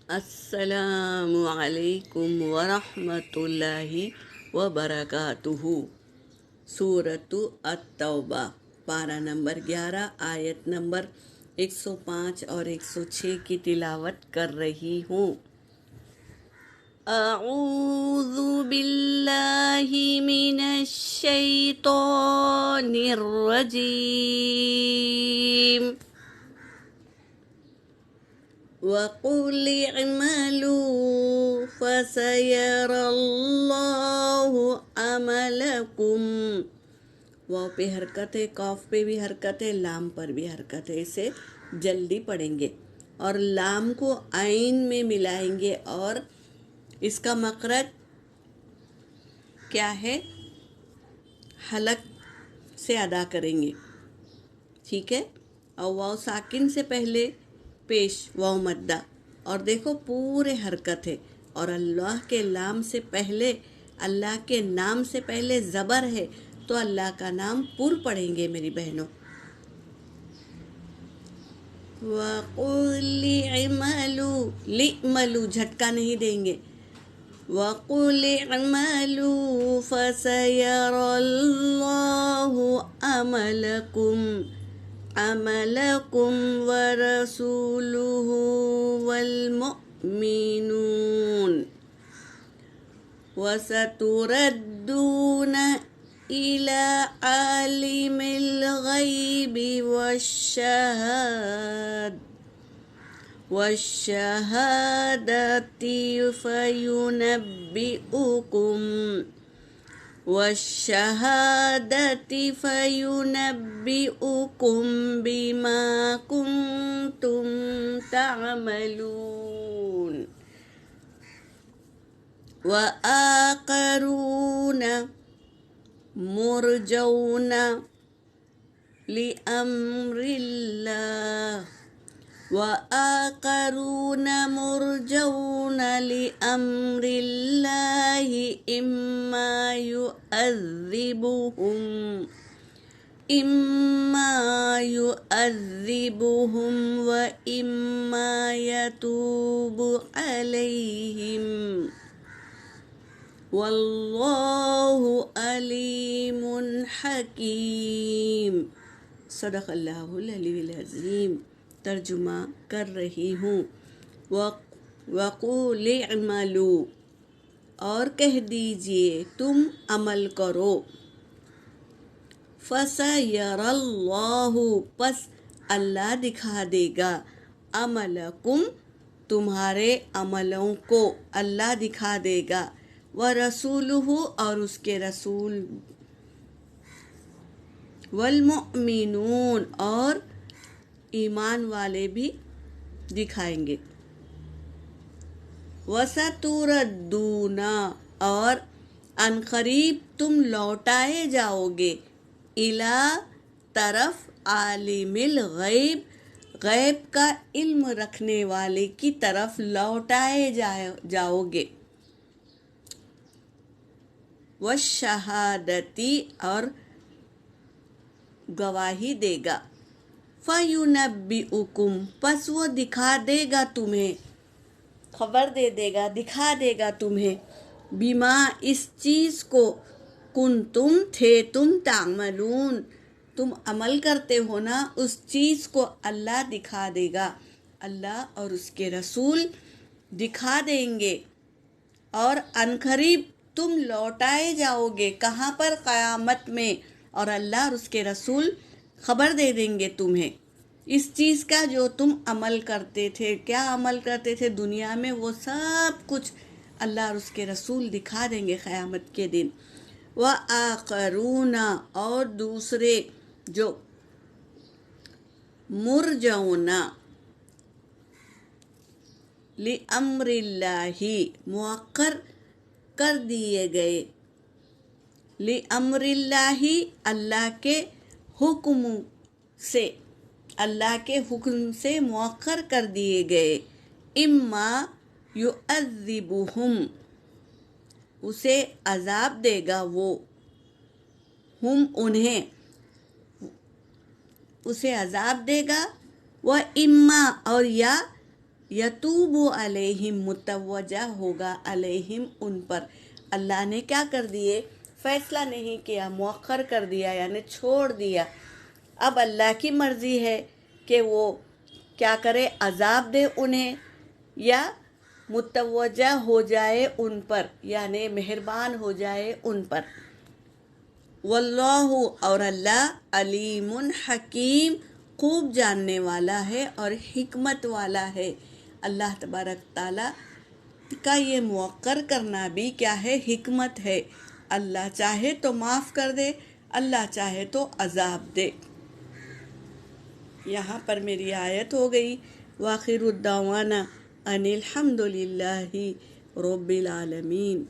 السلام علیکم ورحمۃ اللہ وبرکاتہ۔ سورۃ التوبہ، پارہ نمبر 11، آیت نمبر 105 اور 106 کی تلاوت کر رہی ہوں۔ اعوذ باللہ من الشیطان الرجیم۔ وَقُلِ اعْمَلُوا فَسَيَرَى اللَّهُ عَمَلَكُمْ۔ واو پہ حرکت ہے، قاف پہ بھی حرکت ہے، لام پر بھی حرکت ہے، اسے جلدی پڑھیں گے اور لام کو عین میں ملائیں گے اور اس کا مخرج کیا ہے، حلق سے ادا کریں گے، ٹھیک ہے۔ اور واو ساکن سے پہلے پیش واو مدہ، اور دیکھو پورے حرکت ہے، اور اللہ کے لام سے پہلے، اللہ کے نام سے پہلے زبر ہے، تو اللہ کا نام پر پڑھیں گے میری بہنوں۔ وَقُلِ اعْمَلُوا، لِعْمَلُوا جھٹکا نہیں دیں گے۔ وَقُلِ اعْمَلُوا فَسَيَرَى اللَّهُ عَمَلَكُمْ وَرَسُولُهُ وَالْمُؤْمِنُونَ وَسَتُرَدُّونَ إِلَى عَالِمِ الْغَيْبِ وَالشَّهَادَةِ فَيُنَبِّئُكُم بِمَا كُنتُمْ تَعْمَلُونَ۔ وَآخَرُونَ مُرْجَوْنَ لِأَمْرِ اللَّهِ إِمَّا يُعَذِّبُهُمْ وَإِمَّا يَتُوبُ عَلَيْهِمْ، وَاللَّهُ عَلِيمٌ حَکِيمٌ۔ صدق اللہ العلی العظیم۔ ترجمہ کر رہی ہوں۔ وَقُلِ اعْمَلُوا، اور کہہ دیجئے تم عمل کرو۔ فَسَيَرَى اللَّهُ، پس اللہ دکھا دے گا، عَمَلَكُمْ، تمہارے عملوں کو اللہ دکھا دے گا، وَرَسُولُهُ، اور اس کے رسول، وَالْمُؤْمِنُونَ، اور ایمان والے بھی دکھائیں گے۔ وَسَتُرَدُّونَ، اور عنقریب تم لوٹائے جاؤ گے، اِلیٰ، طرف، عالم الغیب، غیب کا علم رکھنے والے کی طرف لوٹائے جاؤ گے، وَالشَّہَادَةِ، اور گواہی دے گا، فَيُنَبِّئُكُم، پس وہ دکھا دے گا تمہیں، خبر دے دے گا، دکھا دے گا تمہیں، بما، اس چیز کو، کنتم، تھے تم، تعملون، تم عمل کرتے ہو نا، اس چیز کو اللہ دکھا دے گا، اللہ اور اس کے رسول دکھا دیں گے، اور عنقریب تم لوٹائے جاؤ گے، کہاں پر؟ قیامت میں، اور اللہ اور اس کے رسول خبر دے دیں گے تمہیں اس چیز کا جو تم عمل کرتے تھے۔ کیا عمل کرتے تھے دنیا میں، وہ سب کچھ اللہ اور اس کے رسول دکھا دیں گے قیامت کے دن۔ وَآخَرُونَ، اور دوسرے جو، مُرْجَوْنَ لِأَمْرِ اللَّهِ، مؤخر کر دیے گئے، لِأَمْرِ اللَّهِ، اللہ کے حکم سے، اللہ کے حکم سے مؤخر کر دیے گئے، اِمَّا يُعَذِّبُهُمْ، اسے عذاب دے گا وہ، ہم انہیں، اسے عذاب دے گا، وَإِمَّا، اور یا یتوب علیہم متوجہ ہوگا علیہم ان پر. اللہ نے کیا کر دیے؟ فیصلہ نہیں کیا، مؤخر کر دیا، یعنی چھوڑ دیا. اب اللہ کی مرضی ہے کہ وہ کیا کرے، عذاب دے انہیں یا متوجہ ہو جائے ان پر، یعنی مہربان ہو جائے ان پر. واللہ، اور اللہ علیم حکیم، خوب جاننے والا ہے اور حکمت والا ہے. اللہ تبارک تعالیٰ کا یہ مؤخر کرنا بھی کیا ہے؟ حکمت ہے. اللہ چاہے تو معاف کر دے، اللہ چاہے تو عذاب دے. یہاں پر میری آیت ہو گئی. وآخر الدعوانا ان الحمد للہ رب العالمین.